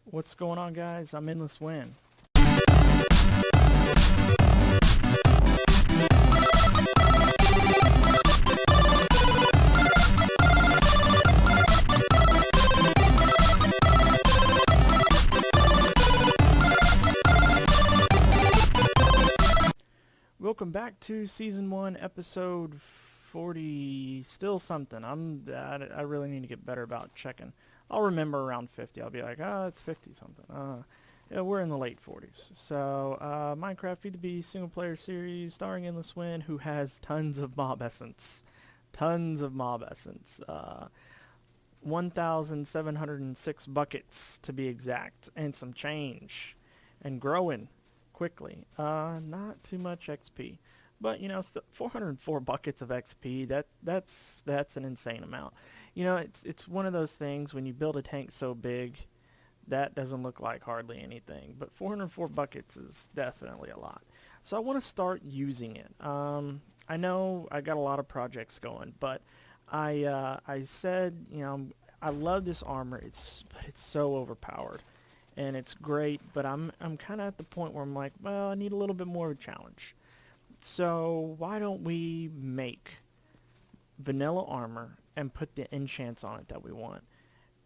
What's going on, guys? I'm Endless Win. Welcome back to Season 1, Episode 40, still something. I really need to get better about checking. I'll remember around 50. I'll be like, it's 50 something. Yeah, we're in the late 40s. So, Minecraft Feed the Beast single player series starring Endless Win, who has tons of mob essence. Tons of mob essence. 1,706 buckets to be exact, and some change. And growing quickly. Not too much XP. But still 404 buckets of XP. That's an insane amount. It's one of those things when you build a tank so big, that doesn't look like hardly anything. But 404 buckets is definitely a lot. So I want to start using it. I know I got a lot of projects going, but I said I love this armor. But it's so overpowered, and it's great. But I'm kind of at the point where I'm like, well, I need a little bit more of a challenge. So why don't we make vanilla armor and put the enchants on it that we want?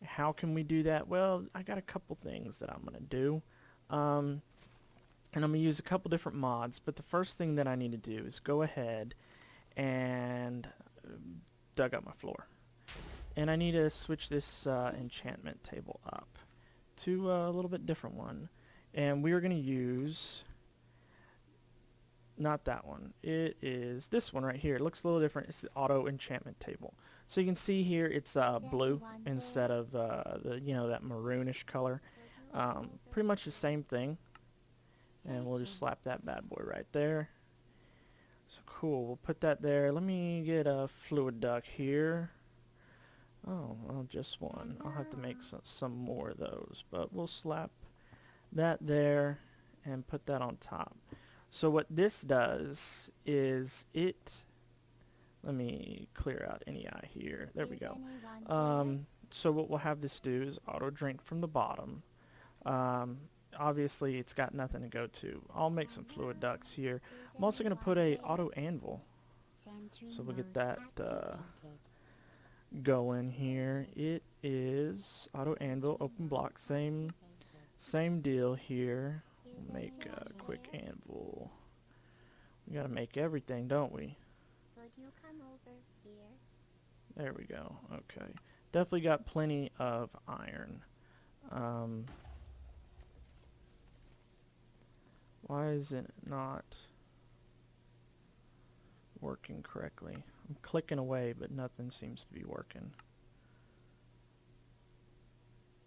How can we do that? Well, I got a couple things that I'm going to do. And I'm going to use a couple different mods, but the first thing that I need to do is go ahead and dug up my floor. And I need to switch this enchantment table up to a little bit different one. And we are going to use, not that one, it is this one right here. It looks a little different. It's the auto enchantment table. So you can see here it's blue instead of that maroonish color. Pretty much the same thing. And we'll just slap that bad boy right there. So cool, we'll put that there. Let me get a fluid duck here. Oh, well, just one. I'll have to make some more of those, but we'll slap that there and put that on top. So what this does is let me clear out any eye here. There we go. So what we'll have this do is auto drink from the bottom. Obviously it's got nothing to go to. I'll make some fluid ducts here. I'm also going to put a auto anvil. So we'll get that going here. It is auto anvil, open block, same deal here. We'll make a quick anvil. We gotta make everything, don't we? Would you come over here? There we go. Okay. Definitely got plenty of iron. Why is it not working correctly? I'm clicking away, but nothing seems to be working.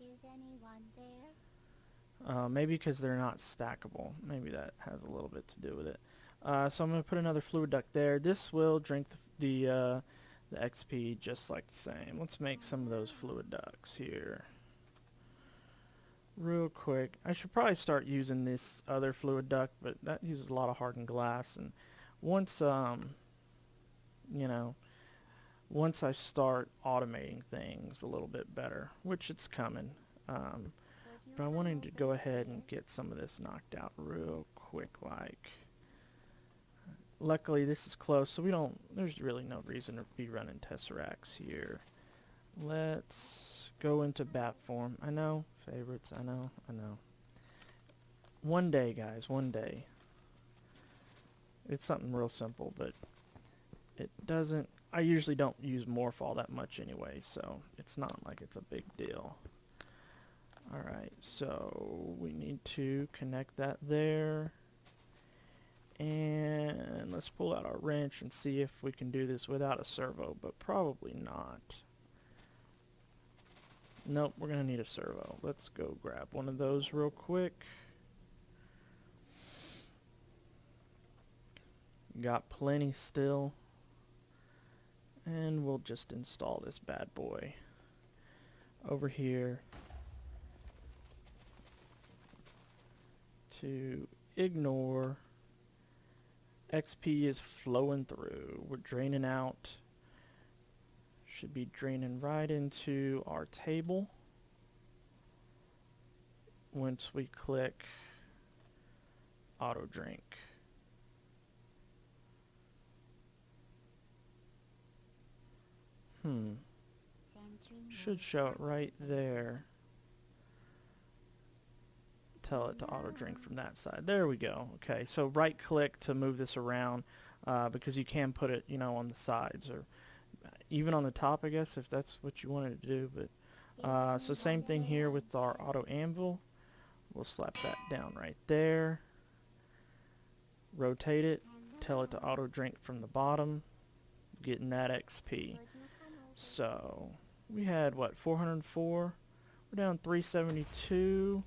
Is anyone there? Maybe because they're not stackable. Maybe that has a little bit to do with it. So I'm going to put another fluid duct there. This will drink the XP just like the same. Let's make some of those fluid ducts here. Real quick. I should probably start using this other fluid duct, but that uses a lot of hardened glass. And once, once I start automating things a little bit better, which it's coming, but I wanted to go ahead and get some of this knocked out real quick like. Luckily this is close, so there's really no reason to be running tesseracts here. Let's go into bat form. I know, favorites, I know. One day, guys, one day. It's something real simple, but it doesn't, I usually don't use morph all that much anyway, so it's not like it's a big deal. Alright, so we need to connect that there. And let's pull out our wrench and see if we can do this without a servo, but probably not. Nope, we're going to need a servo. Let's go grab one of those real quick. Got plenty still. And we'll just install this bad boy over here to ignore. XP is flowing through. We're draining out. Should be draining right into our table. once we click auto drink. Should show it right there. Tell it to auto drink from that side. There we go. Okay, so right click to move this around, because you can put it, on the sides or even on the top, I guess, if that's what you wanted to do. But so same thing here with our auto anvil. We'll slap that down right there. Rotate it. Tell it to auto drink from the bottom. Getting that XP. So we had what, 404? We're down 372.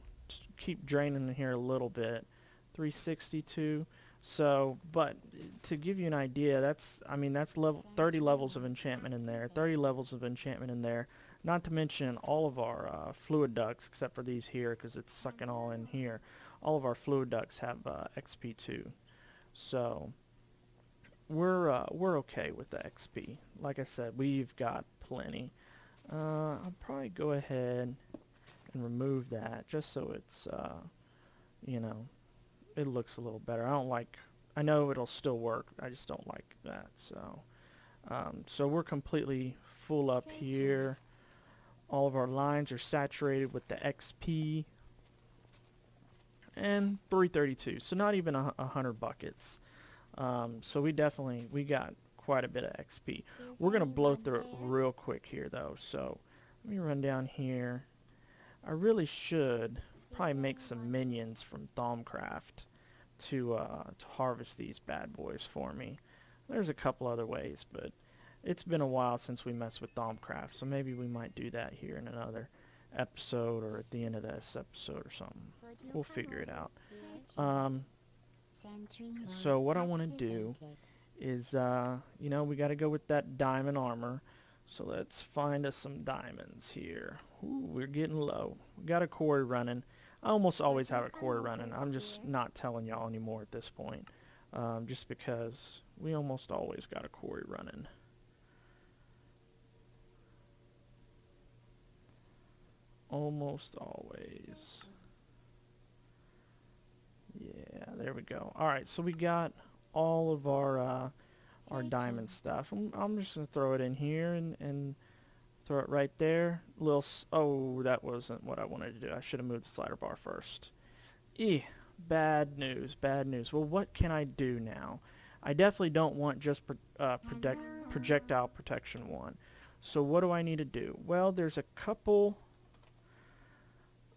Keep draining in here a little bit. 362. So, but to give you an idea, that's level 30 levels of enchantment in there. 30 levels of enchantment in there. Not to mention all of our fluid ducts, except for these here, because it's sucking all in here. All of our fluid ducts have XP too. So we're okay with the XP. Like I said, we've got plenty. I'll probably go ahead and remove that just so it's it looks a little better. I know it'll still work, I just don't like that. So we're completely full up here. All of our lines are saturated with the XP, and 332, so not even 100 buckets. So we got quite a bit of XP. We're gonna blow through it real quick here though, so let me run down here. I really should probably make some minions from Thaumcraft to harvest these bad boys for me. There's a couple other ways, but it's been a while since we messed with Thaumcraft, so maybe we might do that here in another episode or at the end of this episode or something. We'll figure it out. So what I want to do is, we got to go with that diamond armor. So let's find us some diamonds here. Ooh, we're getting low. We got a quarry running. I almost always have a quarry running. I'm just not telling y'all anymore at this point, just because we almost always got a quarry running. Almost always. Yeah, there we go. Alright, so we got all of our diamond stuff. I'm just going to throw it in here and throw it right there. Oh, that wasn't what I wanted to do. I should have moved the slider bar first. Bad news, bad news. Well, what can I do now? I definitely don't want just projectile protection 1. So what do I need to do? Well, there's a couple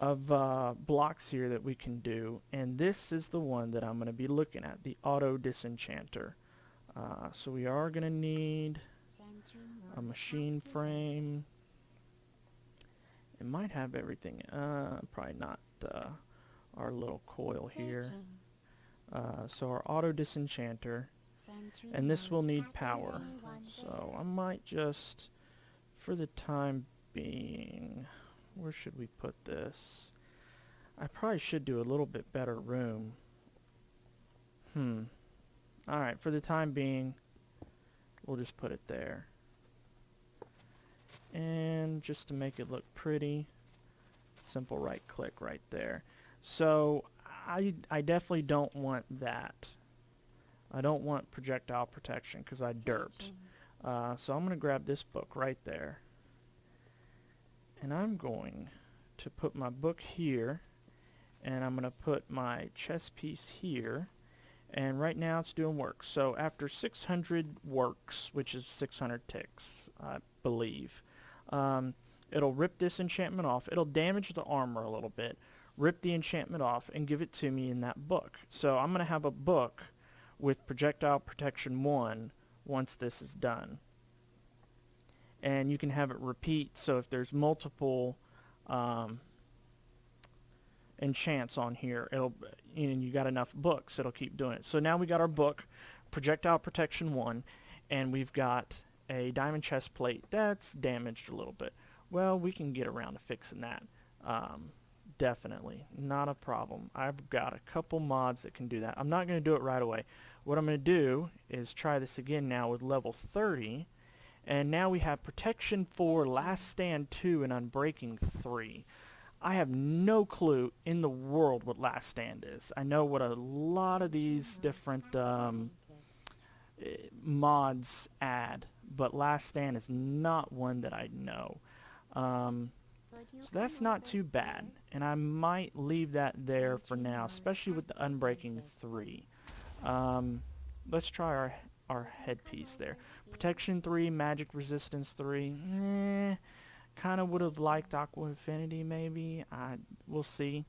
of blocks here that we can do, and this is the one that I'm going to be looking at, the auto disenchanter. So we are going to need a machine frame. It might have everything, probably not our little coil here. So our auto disenchanter, and this will need power. So I might just, for the time being, where should we put this? I probably should do a little bit better room. Alright, for the time being, we'll just put it there. And just to make it look pretty, simple right click right there. So I definitely don't want that. I don't want projectile protection because I derped. So I'm going to grab this book right there. And I'm going to put my book here, and I'm going to put my chess piece here, and right now it's doing work. So after 600 works, which is 600 ticks, I believe, it'll rip this enchantment off. It'll damage the armor a little bit, rip the enchantment off, and give it to me in that book. So I'm going to have a book with projectile protection 1 once this is done. And you can have it repeat, so if there's multiple enchants on here, and you got enough books, it'll keep doing it. So now we got our book, projectile protection 1, and we've got a diamond chest plate that's damaged a little bit. Well, we can get around to fixing that. Definitely, not a problem. I've got a couple mods that can do that. I'm not going to do it right away. What I'm going to do is try this again now with level 30. And now we have Protection 4, Last Stand 2, and Unbreaking 3. I have no clue in the world what Last Stand is. I know what a lot of these different mods add, but Last Stand is not one that I know. So that's not too bad, and I might leave that there for now, especially with the Unbreaking 3. Let's try our headpiece there. Protection 3, Magic Resistance 3. Kind of would have liked Aqua Infinity maybe. We'll see.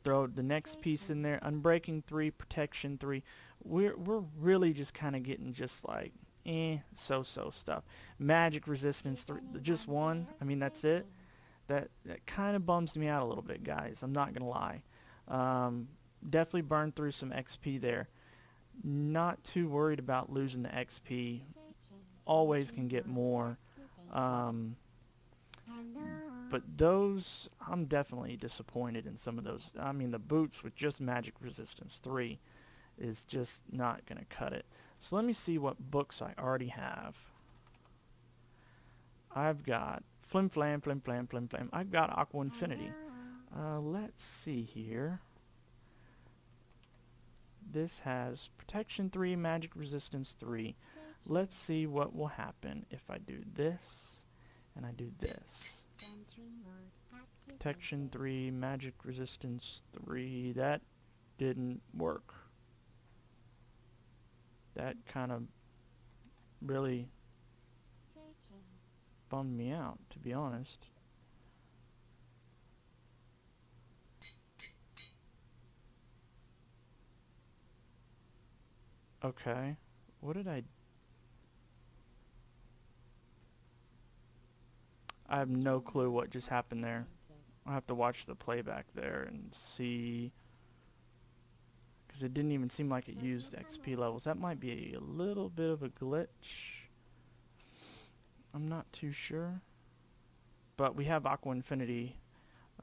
Throw the next piece in there. Unbreaking 3, Protection 3. We're really just kind of getting just like so stuff. Magic Resistance 3, just one. I mean, that's it. That kind of bums me out a little bit, guys. I'm not gonna lie. Definitely burned through some XP there. Not too worried about losing the XP. Always can get more. But those, I'm definitely disappointed in some of those. I mean, the boots with just Magic Resistance 3 is just not going to cut it. So let me see what books I already have. I've got Flim Flam, Flim Flam, Flim Flam. I've got Aqua Infinity. Let's see here. This has Protection 3, Magic Resistance 3. Let's see what will happen if I do this and I do this. Protection 3, Magic Resistance 3. That didn't work. That kind of really bummed me out, to be honest. Okay, what did I have no clue what just happened there. I'll have to watch the playback there and see, because it didn't even seem like it used XP levels. That might be a little bit of a glitch. I'm not too sure. But we have Aqua Infinity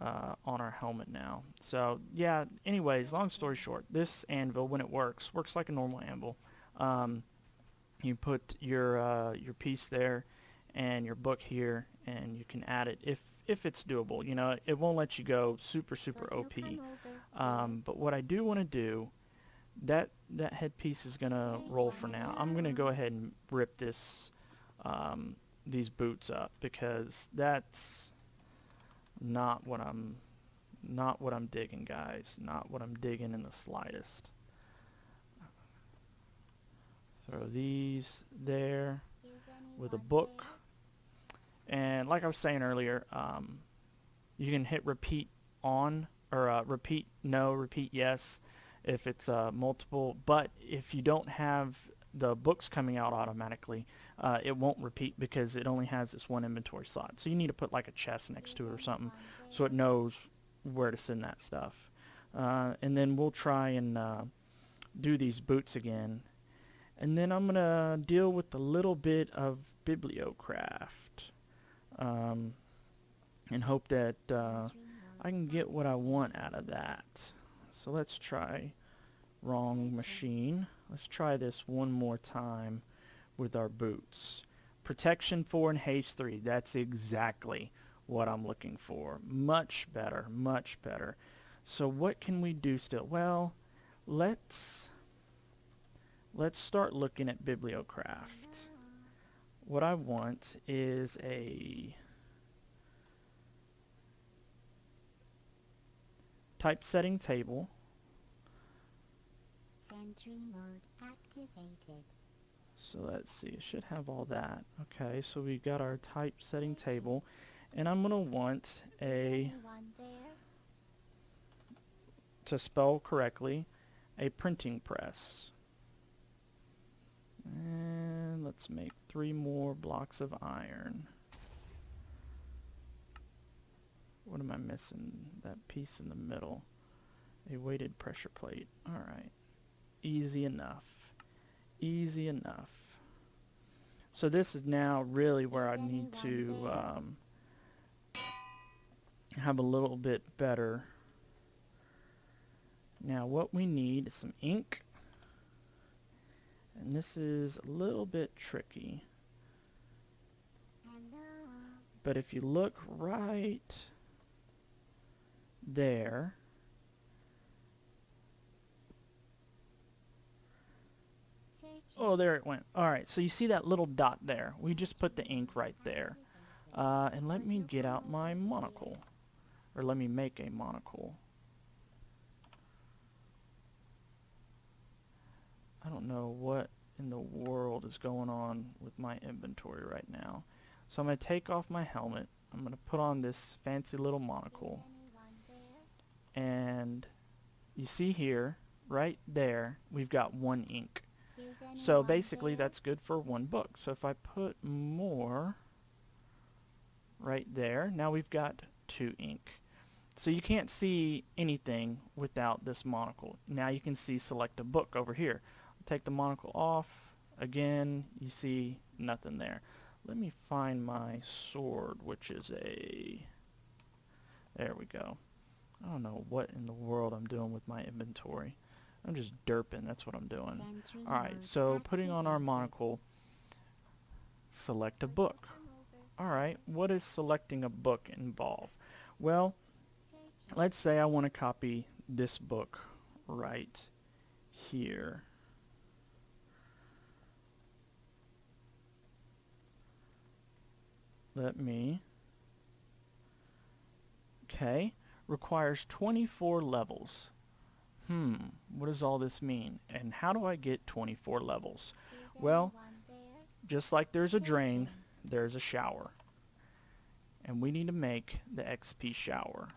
on our helmet now. So yeah, anyways, long story short, this anvil, when it works like a normal anvil. You put your piece there and your book here, and you can add it if it's doable. You know, it won't let you go super OP. But what I do want to do, that headpiece is gonna roll for now. I'm gonna go ahead and rip this these boots up, because that's not what I'm digging, guys. Not what I'm digging in the slightest. Throw these there with a book. And like I was saying earlier, you can hit repeat on, or repeat no, repeat yes if it's multiple. But if you don't have the books coming out automatically, it won't repeat, because it only has this one inventory slot. So you need to put like a chest next to it or something, so it knows where to send that stuff. And then we'll try and do these boots again. And then I'm going to deal with a little bit of bibliocraft. And hope that I can get what I want out of that. So let's try wrong machine. Let's try this one more time with our boots. Protection 4 and haste 3. That's exactly what I'm looking for. Much better, much better. So what can we do still? Well, let's start looking at bibliocraft. What I want is a typesetting table. Sentry mode activated. So let's see, it should have all that. Okay, so we got our typesetting table, and I'm gonna want to spell correctly, a printing press. And let's make 3 more blocks of iron. What am I missing? That piece in the middle. A weighted pressure plate. Alright. Easy enough. Easy enough. So this is now really where I need to have a little bit better. Now what we need is some ink. And this is a little bit tricky. But if you look right there, Searching. oh, there it went. Alright, so you see that little dot there? We just put the ink right there. And let me get out my monocle. Or let me make a monocle. I don't know what in the world is going on with my inventory right now. So I'm going to take off my helmet. I'm going to put on this fancy little monocle. And you see here, right there, we've got 1 ink. So basically that's good for 1 book. So if I put more right there, now we've got 2 ink. So you can't see anything without this monocle. Now you can see select a book over here. Take the monocle off. Again, you see nothing there. Let me find my sword, which is a... There we go. I don't know what in the world I'm doing with my inventory. I'm just derping. That's what I'm doing. Alright, so putting on our monocle, select a book. Alright, what does selecting a book involve? Well, let's say I want to copy this book right here. Let me... Okay, requires 24 levels. What does all this mean? And how do I get 24 levels? Well, just like there's a drain, there's a shower. And we need to make the XP shower.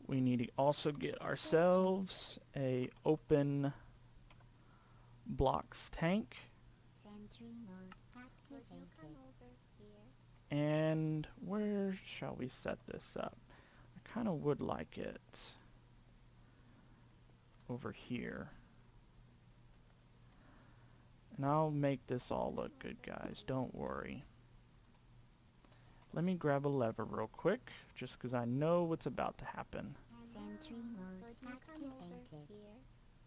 We need to also get ourselves a open blocks tank. And where shall we set this up? I kind of would like it over here. And I'll make this all look good, guys. Don't worry. Let me grab a lever real quick, just because I know what's about to happen. Sentry mode activated.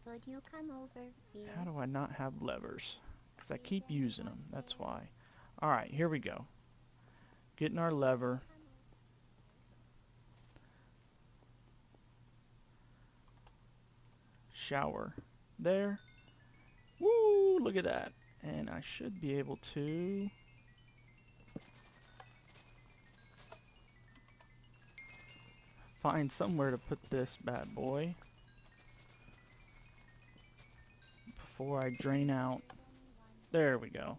Could you come over here? How do I not have levers? Because I keep using them, that's why. Alright, here we go. Getting our lever. Shower. There. Woo! Look at that. And I should be able to... find somewhere to put this bad boy before I drain out. There we go.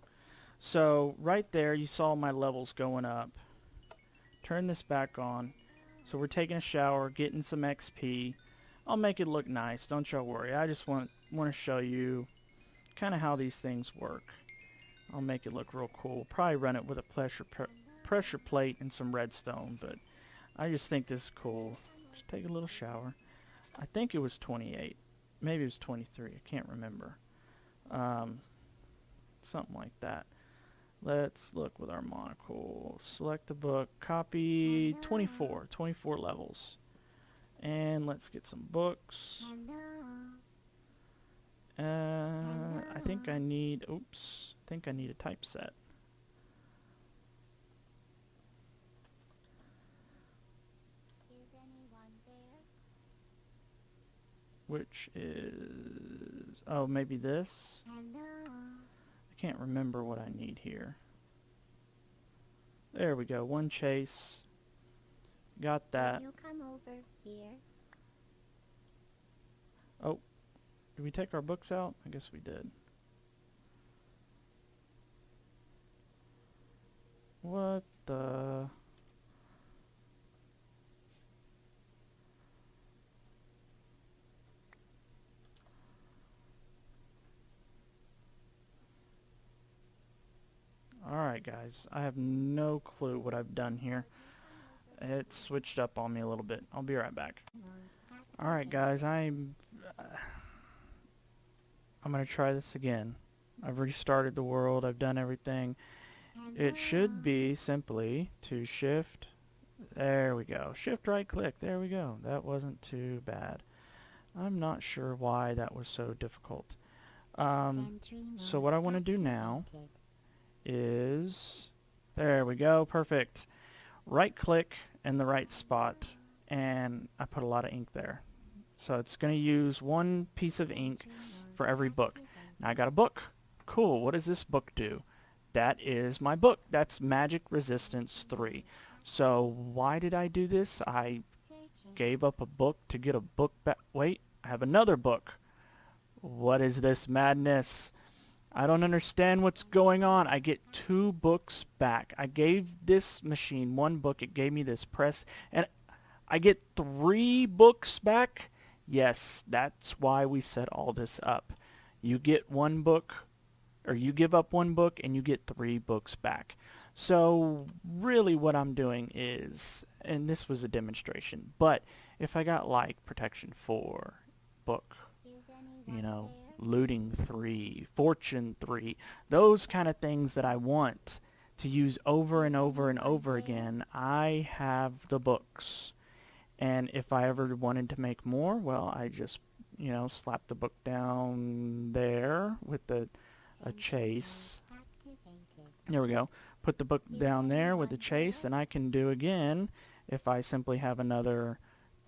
So right there you saw my levels going up. Turn this back on. So we're taking a shower, getting some XP. I'll make it look nice, don't y'all worry. I just want to show you kind of how these things work. I'll make it look real cool. Probably run it with a pressure plate and some redstone, but I just think this is cool. Just take a little shower. I think it was 28. Maybe it was 23. I can't remember. Something like that. Let's look with our monocle. Select a book. Copy 24. 24 levels. And let's get some books. I think I need... Oops. I think I need a typeset. Which is... Oh, maybe this? I can't remember what I need here. There we go. One chase. Got that. You come over here. Oh. Did we take our books out? I guess we did. What the... Alright guys, I have no clue what I've done here. It switched up on me a little bit. I'll be right back. Alright guys, I'm gonna try this again. I've restarted the world, I've done everything. It should be simply to shift, there we go, shift right click, there we go. That wasn't too bad. I'm not sure why that was so difficult. So what I want to do now is There we go, perfect. Right click in the right spot, and I put a lot of ink there. So it's going to use one piece of ink for every book. Now I got a book. Cool, what does this book do? That is my book. That's Magic Resistance 3. So why did I do this? I gave up a book to get a book back. Wait, I have another book. What is this madness? I don't understand what's going on. I get 2 books back. I gave this machine 1 book. It gave me this press, and I get 3 books back. Yes, that's why we set all this up. You get 1 book, or you give up 1 book, and you get 3 books back. So really what I'm doing is, and this was a demonstration, but if I got like Protection 4, book, you know, Looting 3, Fortune 3, those kind of things that I want to use over and over and over again, I have the books. And if I ever wanted to make more, well, I just, you know, slap the book down there with a chase. There we go. Put the book down there with the chase, and I can do again if I simply have another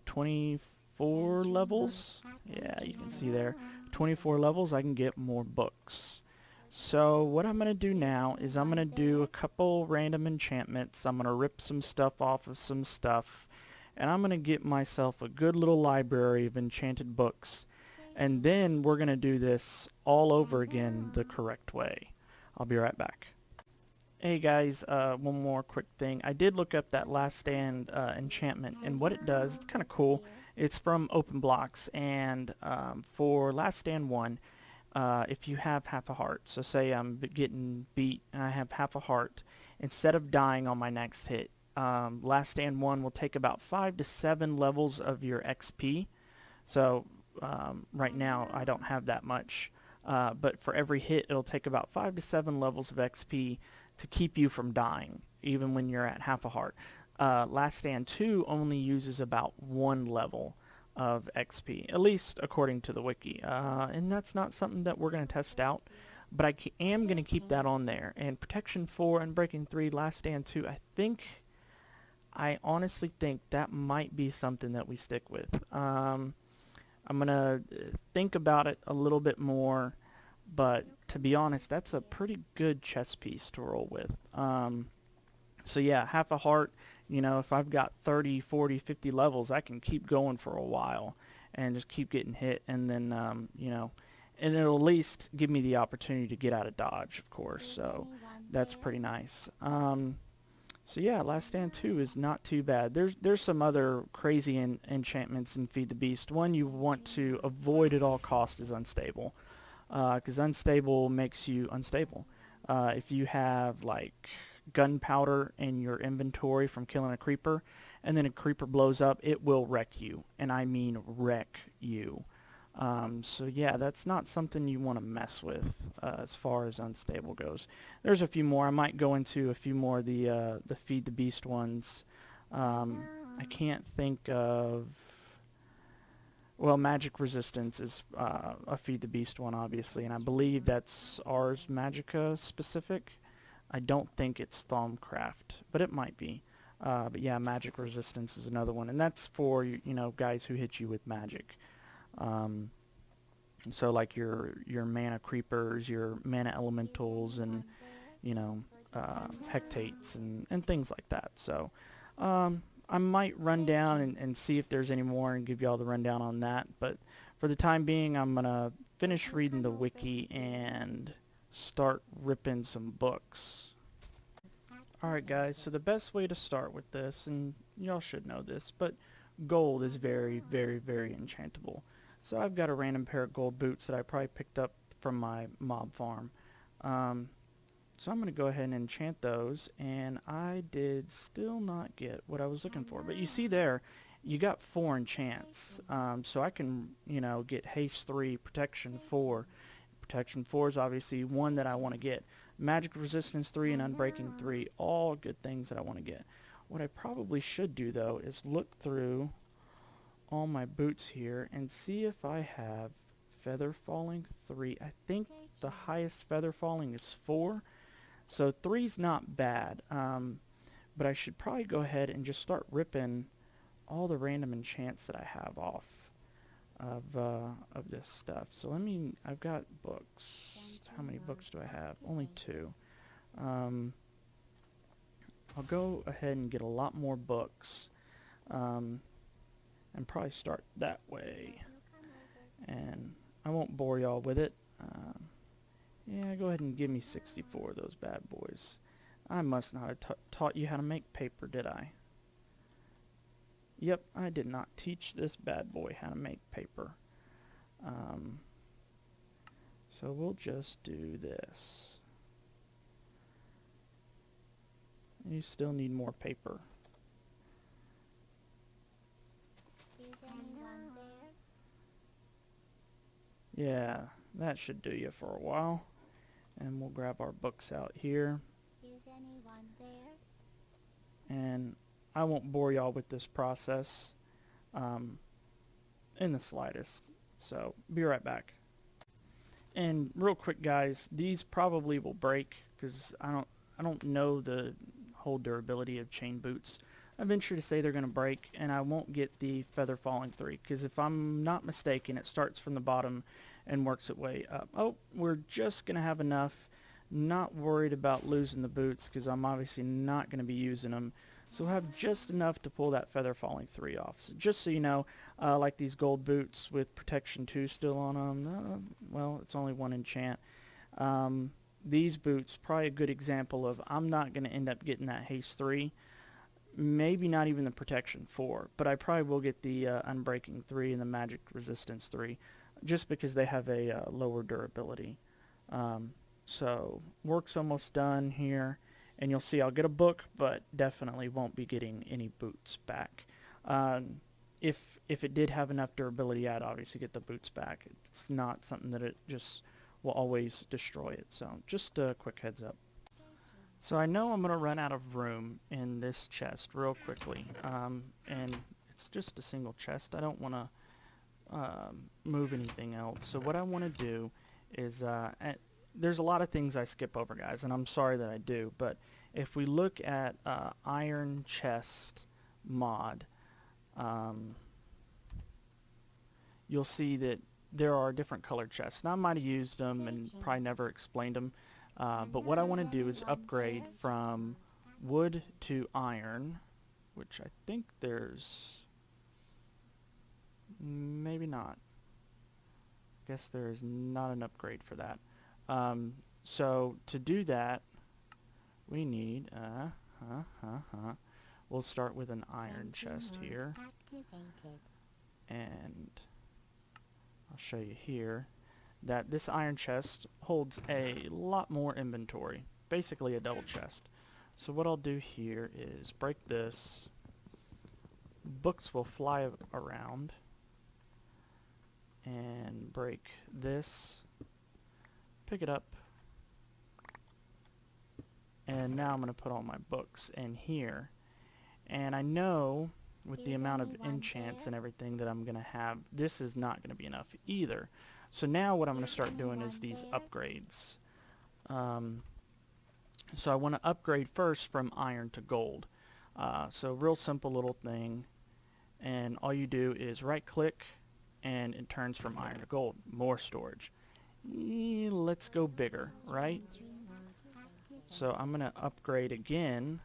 24 levels. Yeah, you can see there. 24 levels, I can get more books. So what I'm going to do now is I'm going to do a couple random enchantments. I'm going to rip some stuff off of some stuff, and I'm going to get myself a good little library of enchanted books. And then we're going to do this all over again the correct way. I'll be right back. Hey guys, one more quick thing. I did look up that Last Stand enchantment, and what it does, it's kind of cool. It's from Open Blocks, and for Last Stand 1, if you have half a heart, so say I'm getting beat and I have half a heart, instead of dying on my next hit, Last Stand 1 will take about 5 to 7 levels of your XP. So right now I don't have that much, but for every hit it'll take about 5 to 7 levels of XP to keep you from dying, even when you're at half a heart. Last Stand 2 only uses about 1 level of XP, at least according to the wiki. And that's not something that we're going to test out, but I am going to keep that on there. And Protection 4 and Breaking 3, Last Stand 2, I honestly think that might be something that we stick with. I'm going to think about it a little bit more, but to be honest, that's a pretty good chess piece to roll with. So yeah, half a heart, you know, if I've got 30, 40, 50 levels, I can keep going for a while and just keep getting hit, and then, you know, and it'll at least give me the opportunity to get out of dodge, of course, so that's pretty nice. So yeah, Last Stand 2 is not too bad. There's some other crazy enchantments in Feed the Beast. One you want to avoid at all costs is Unstable, because Unstable makes you unstable. If you have like gunpowder in your inventory from killing a creeper, and then a creeper blows up, it will wreck you, and I mean wreck you. So yeah, that's not something you want to mess with as far as Unstable goes. There's a few more. I might go into a few more of the Feed the Beast ones. I can't think of... Well, Magic Resistance is a Feed the Beast one, obviously, and I believe that's Ars Magica specific. I don't think it's Thaumcraft, but it might be. But yeah, Magic Resistance is another one, and that's for, you know, guys who hit you with magic. So like your mana creepers, your mana elementals, and, you know, hectates and things like that. So I might run down and see if there's any more and give you all the rundown on that. But for the time being, I'm going to finish reading the wiki and start ripping some books. Alright guys, so the best way to start with this, and y'all should know this, but gold is very, very, very enchantable. So I've got a random pair of gold boots that I probably picked up from my mob farm. So I'm going to go ahead and enchant those, and I did still not get what I was looking for. But you see there, you got 4 enchants. So I can, you know, get haste 3, protection 4. Protection 4 is obviously one that I want to get. Magic resistance 3 and unbreaking 3, all good things that I want to get. What I probably should do though is look through all my boots here and see if I have feather falling 3. I think the highest feather falling is 4. So 3's not bad, but I should probably go ahead and just start ripping all the random enchants that I have off of this stuff. So I've got books. How many books do I have? Only 2. I'll go ahead and get a lot more books, and probably start that way. And I won't bore y'all with it. Yeah, go ahead and give me 64 of those bad boys. I must not have taught you how to make paper, did I? Yep, I did not teach this bad boy how to make paper. So we'll just do this. You still need more paper. Is anyone there? Yeah, that should do you for a while. And we'll grab our books out here. Is anyone there? And I won't bore y'all with this process in the slightest. So be right back. And real quick, guys, these probably will break because I don't know the whole durability of chain boots. I venture to say they're going to break, and I won't get the feather falling 3 because if I'm not mistaken, it starts from the bottom and works its way up. Oh, we're just going to have enough. Not worried about losing the boots because I'm obviously not going to be using them. So we'll have just enough to pull that feather falling 3 off. So just so you know, like these gold boots with protection 2 still on them, well, it's only 1 enchant. These boots, probably a good example of I'm not going to end up getting that haste 3. Maybe not even the protection 4, but I probably will get the unbreaking 3 and the magic resistance 3 just because they have a lower durability. So work's almost done here, and you'll see I'll get a book, but definitely won't be getting any boots back. If it did have enough durability, I'd obviously get the boots back. It's not something that it just will always destroy it. So just a quick heads up. So I know I'm going to run out of room in this chest real quickly, and it's just a single chest. I don't want to move anything else. So what I want to do is, there's a lot of things I skip over, guys, and I'm sorry that I do, but if we look at Iron Chest mod, you'll see that there are different colored chests. Now I might have used them and probably never explained them, but what I want to do is upgrade from wood to iron, which I think there's maybe not. Guess there's not an upgrade for that. So to do that, we need we'll start with an iron chest here, and I'll show you here that this iron chest holds a lot more inventory, basically a double chest. So what I'll do here is break this. Books will fly around, and break this, pick it up, and now I'm going to put all my books in here. And I know with the amount of enchants and everything that I'm going to have, this is not going to be enough either. So now what I'm going to start doing is these upgrades. So I want to upgrade first from iron to gold. So real simple little thing, and all you do is right click and it turns from iron to gold. More storage. Let's go bigger, right? So I'm going to upgrade again,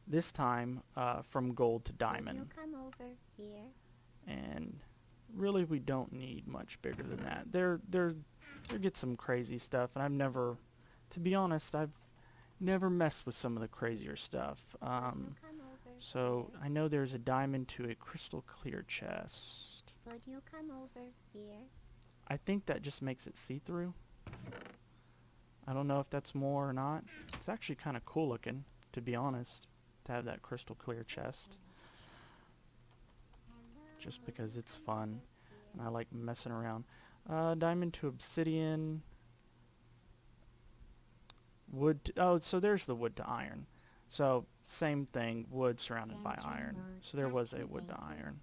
this time from gold to diamond. Come over here. And really we don't need much bigger than that. There gets some crazy stuff, and I've never, to be honest, I've never messed with some of the crazier stuff. So I know there's a diamond to a crystal clear chest. Would you come over here? I think that just makes it see-through. I don't know if that's more or not. It's actually kind of cool looking, to be honest, to have that crystal clear chest. Just because it's fun, and I like messing around. Diamond to obsidian. Wood to, oh, so there's the wood to iron. So same thing, wood surrounded by iron. So there was a wood to iron.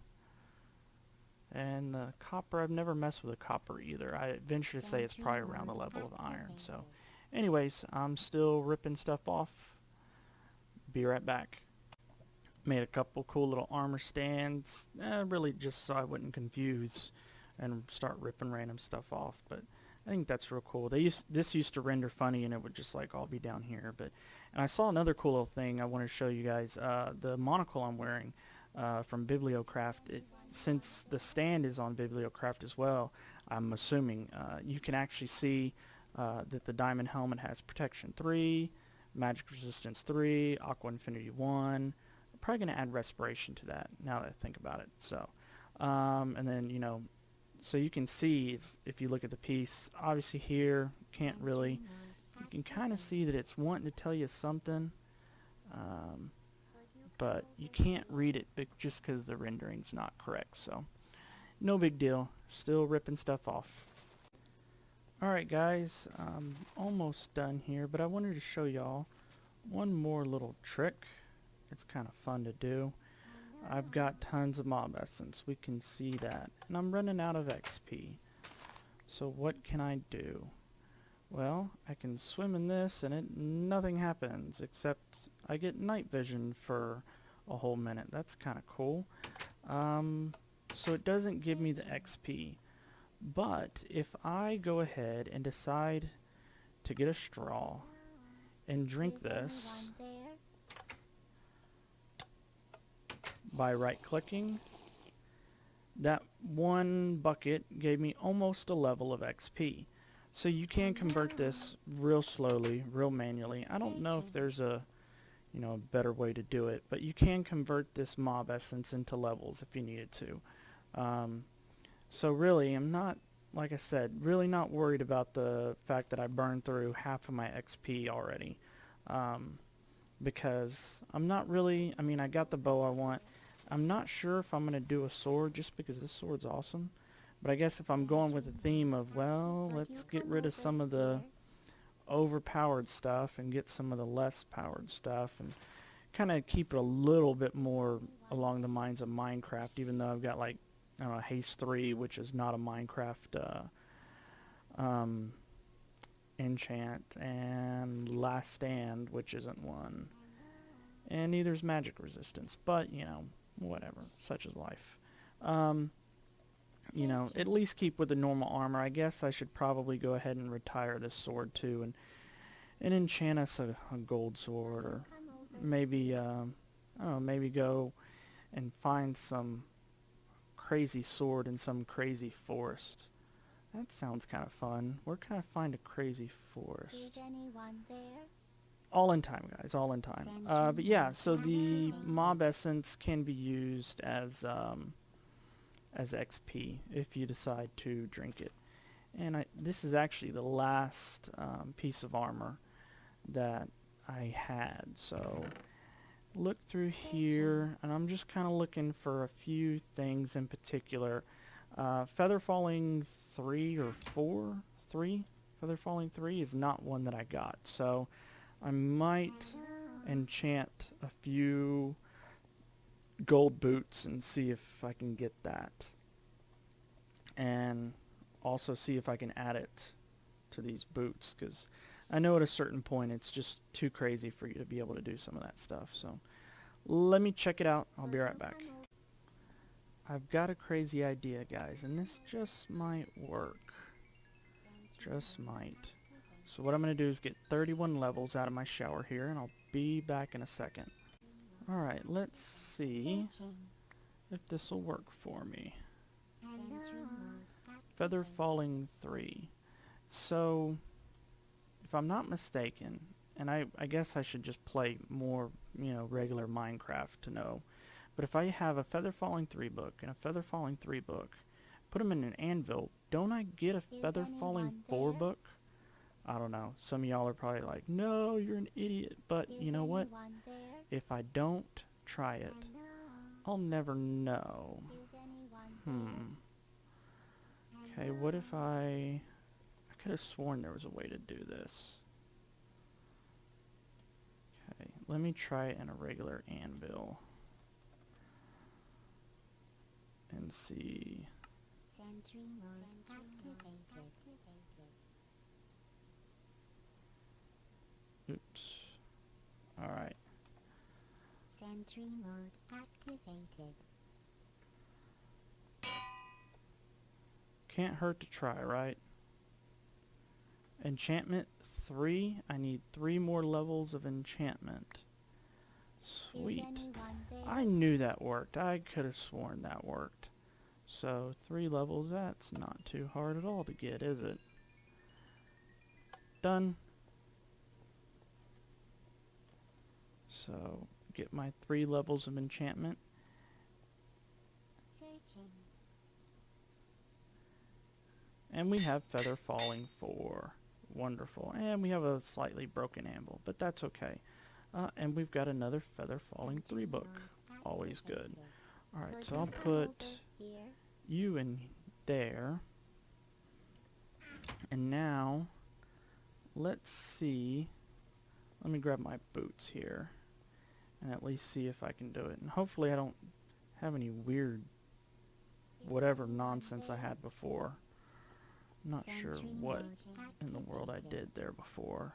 And the copper, I've never messed with a copper either. I venture to say it's probably around the level of iron. So Anyways, I'm still ripping stuff off. Be right back. Made a couple cool little armor stands, really just so I wouldn't confuse and start ripping random stuff off, but I think that's real cool. This used to render funny and it would just like all be down here, and I saw another cool little thing I want to show you guys. The monocle I'm wearing from Bibliocraft, since the stand is on Bibliocraft as well, I'm assuming you can actually see that the diamond helmet has protection 3, magic resistance 3, aqua infinity 1. I'm probably going to add respiration to that now that I think about it. So, and then, so you can see if you look at the piece, obviously here, can't really, you can kind of see that it's wanting to tell you something, but you can't read it just because the rendering's not correct. So, no big deal. Still ripping stuff off. Alright guys, I'm almost done here, but I wanted to show y'all one more little trick. It's kind of fun to do. I've got tons of mob essence, we can see that, and I'm running out of XP. So what can I do? Well, I can swim in this and nothing happens, except I get night vision for a whole minute. That's kind of cool. So it doesn't give me the XP. But if I go ahead and decide to get a straw and drink this by right-clicking, that one bucket gave me almost a level of XP. So you can convert this real slowly, real manually. I don't know if there's a better way to do it, but you can convert this mob essence into levels if you needed to. So really, I'm not, like I said, really not worried about the fact that I burned through half of my XP already. Because I'm not really, I got the bow I want. I'm not sure if I'm going to do a sword just because this sword's awesome. But I guess if I'm going with the theme of, well, let's get rid of some of the overpowered stuff and get some of the less powered stuff and kind of keep it a little bit more along the lines of Minecraft, even though I've got like, I don't know, Haste 3, which is not a Minecraft enchant, and Last Stand, which isn't one. And neither is Magic Resistance, but, whatever, such is life. At least keep with the normal armor. I guess I should probably go ahead and retire this sword too and enchant us a gold sword, or maybe, I don't know, maybe go and find some crazy sword in some crazy forest. That sounds kind of fun. Where can I find a crazy forest? Is anyone there? All in time, guys, all in time. But yeah, so the mob essence can be used as XP if you decide to drink it. And this is actually the last piece of armor that I had. So look through here, and I'm just kind of looking for a few things in particular. Feather Falling 3 or 4? 3? Feather Falling 3 is not one that I got. So I might enchant a few gold boots and see if I can get that. And also see if I can add it to these boots, because I know at a certain point it's just too crazy for you to be able to do some of that stuff. So let me check it out. I'll be right back. I've got a crazy idea, guys, and this just might work. Just might. So what I'm going to do is get 31 levels out of my shower here, and I'll be back in a second. Alright, let's see if this will work for me. Feather Falling 3. So, if I'm not mistaken, and I guess I should just play more, regular Minecraft to know, but if I have a Feather Falling 3 book and a Feather Falling 3 book, put them in an anvil, don't I get a Feather Falling 4 book? I don't know. Some of y'all are probably like, no, you're an idiot. But you know what? If I don't try it, I'll never know. Okay, what if I could have sworn there was a way to do this. Okay, let me try it in a regular anvil. And see. Sentry mode activated. Oops. Alright. Sentry mode activated. Can't hurt to try, right? Enchantment 3. I need 3 more levels of enchantment. Sweet. Is anyone there? I knew that worked. I could have sworn that worked. So 3 levels, that's not too hard at all to get, is it? Done. So get my 3 levels of enchantment. Searching. And we have Feather Falling 4. Wonderful. And we have a slightly broken anvil, but that's okay. And we've got another Feather Falling 3 book. Always good. Alright, so I'll put you in there. And now, let's see. Let me grab my boots here. And at least see if I can do it. And hopefully I don't have any weird whatever nonsense I had before. I'm not sure what in the world I did there before.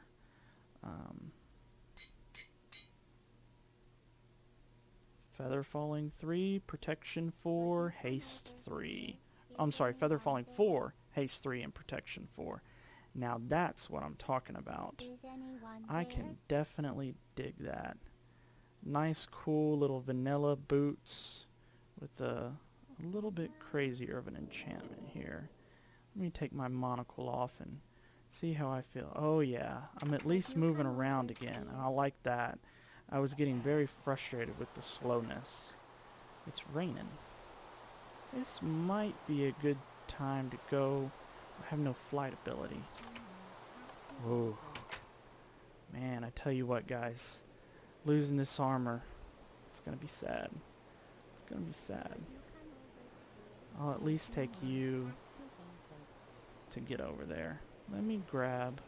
Feather Falling 3, Protection 4, Haste 3. I'm sorry, Feather Falling 4, Haste 3, and Protection 4. Now that's what I'm talking about. I can definitely dig that. Nice, cool little vanilla boots with a little bit crazier of an enchantment here. Let me take my monocle off and see how I feel. Oh yeah, I'm at least moving around again, and I like that. I was getting very frustrated with the slowness. It's raining. This might be a good time to go. I have no flight ability. Whoa. Man, I tell you what, guys. Losing this armor, it's gonna be sad. It's gonna be sad. I'll at least take you to get over there. Let me grab,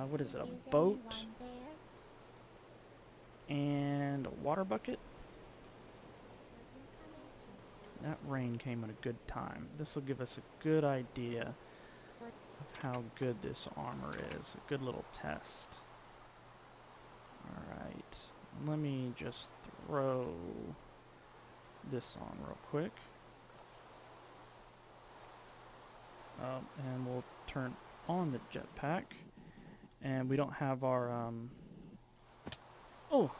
what is it, a boat and a water bucket? That rain came at a good time. This will give us a good idea of how good this armor is. A good little test. Alright, let me just throw this on real quick. And we'll turn on the jetpack. And we don't have our, oh,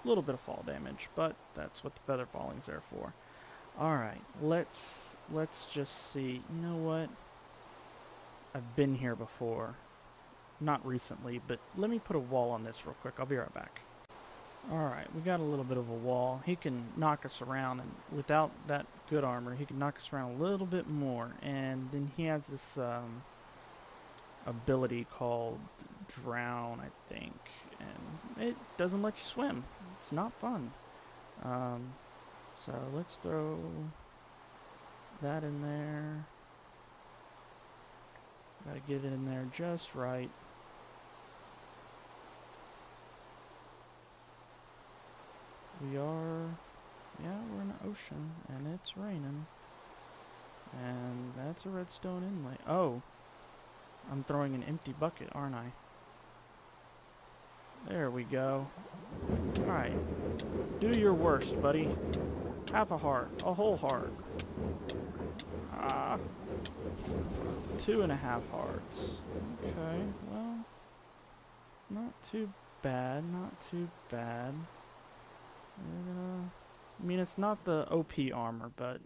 a little bit of fall damage, but that's what the feather falling's there for. Alright, let's just see. You know what? I've been here before. Not recently, but let me put a wall on this real quick. I'll be right back. Alright, we got a little bit of a wall. He can knock us around, and without that good armor, he can knock us around a little bit more. And then he has this ability called Drown, I think. And it doesn't let you swim. It's not fun. So let's throw that in there. Gotta get it in there just right. We are, yeah, we're in the ocean, and it's raining. And that's a redstone inlay. Oh, I'm throwing an empty bucket, aren't I? There we go. Alright, do your worst, buddy. Half a heart, a whole heart. 2.5 hearts. Okay, well, not too bad, not too bad. We're gonna, I mean, it's not the OP armor, but,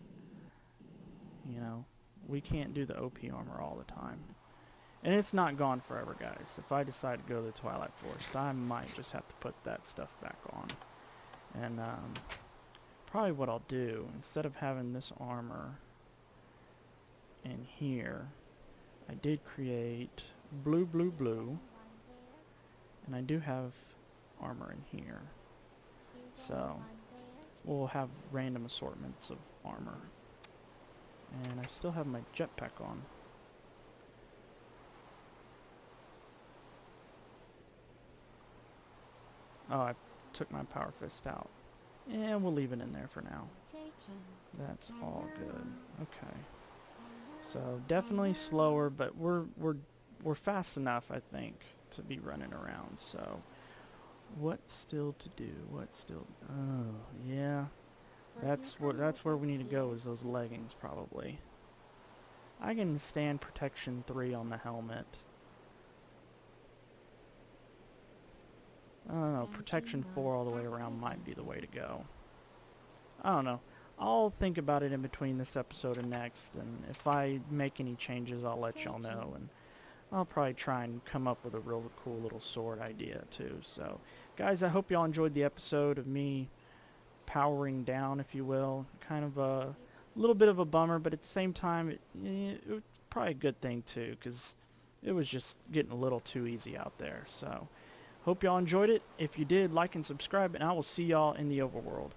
you know, we can't do the OP armor all the time. And it's not gone forever, guys. If I decide to go to the Twilight Forest, I might just have to put that stuff back on. And, probably what I'll do, instead of having this armor in here, I did create blue, blue, blue, and I do have armor in here. So, we'll have random assortments of armor. And I still have my jetpack on. Oh, I took my power fist out. Yeah, we'll leave it in there for now. That's all good. Okay. So definitely slower, but we're fast enough, I think. to be running around. So, what still to do? What still? Oh, yeah. That's where we need to go, is those leggings probably. I can stand protection 3 on the helmet. I don't know, protection 4 all the way around might be the way to go. I don't know. I'll think about it in between this episode and next, and if I make any changes, I'll let y'all know, and I'll probably try and come up with a real cool little sword idea too. So, guys, I hope y'all enjoyed the episode of me powering down, if you will. Kind of a little bit of a bummer, but at the same time, it was probably a good thing too, because it was just getting a little too easy out there. So, hope y'all enjoyed it. If you did, like and subscribe, and I will see y'all in the overworld.